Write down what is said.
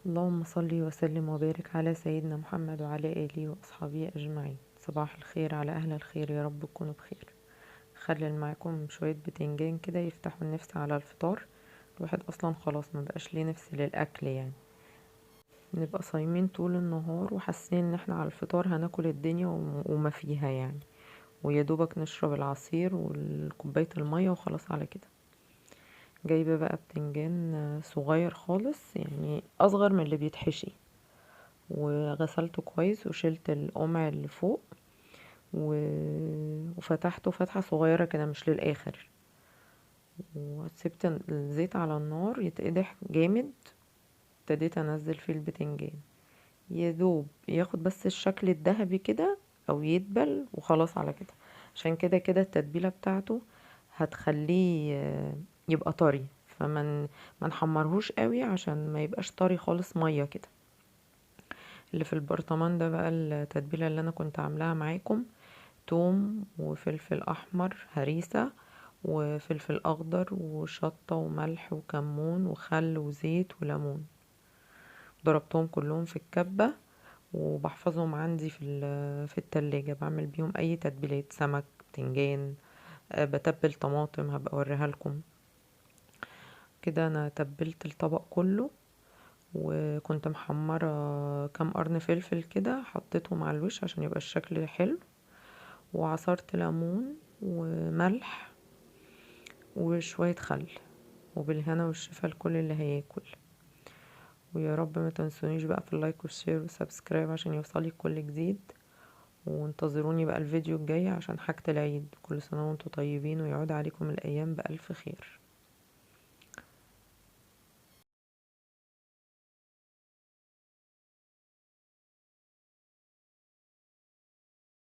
اللهم صل وسلم وبارك على سيدنا محمد وعلى آله وأصحابه أجمعين. صباح الخير على أهل الخير، يا رب تكونوا بخير. خلل معاكم شوية بتنجان كده يفتحوا النفس على الفطار. الواحد أصلا خلاص ما بقاش ليه نفس للأكل يعني. نبقى صايمين طول النهار وحاسين ان احنا على الفطار هناكل الدنيا وما فيها يعني، ويا دوبك نشرب العصير وكوباية المية وخلاص على كده. جايبة بقى بتنجان صغير خالص، يعني أصغر من اللي بيتحشي، وغسلته كويس وشلت القمع اللي فوق وفتحته فتحة صغيرة كده مش للآخر، وسبت الزيت على النار يتقدح جامد. ابتديت انزل فيه البتنجان، يدوب ياخد بس الشكل الذهبي كده او يدبل وخلاص على كده. عشان كده كده التتبيلة بتاعته هتخليه يبقى طري، ما نحمرهوش قوي عشان ما يبقاش طري خالص مية كده. اللي في البرطمان ده بقى التتبيلة اللي انا كنت عاملاها معاكم: توم وفلفل احمر هريسة وفلفل اخضر وشطة وملح وكمون وخل وزيت وليمون. ضربتهم كلهم في الكبة وبحفظهم عندي في التلاجة، بعمل بيهم اي تتبيلات سمك، بتنجان، بتبل طماطم، هبقى اوريها لكم. كده انا تبلت الطبق كله، وكنت محمرة كام قرن فلفل كده حطيتهم على الوش عشان يبقى الشكل حلو، وعصرت ليمون وملح وشوية خل، وبالهنا والشفا لكل اللي هياكل. ويا رب ما تنسونيش بقى في اللايك والشير والسبسكرايب عشان يوصلي كل جديد. وانتظروني بقى الفيديو الجاي عشان حاجة العيد. كل سنة وانتم طيبين ويعود عليكم الأيام بألف خير.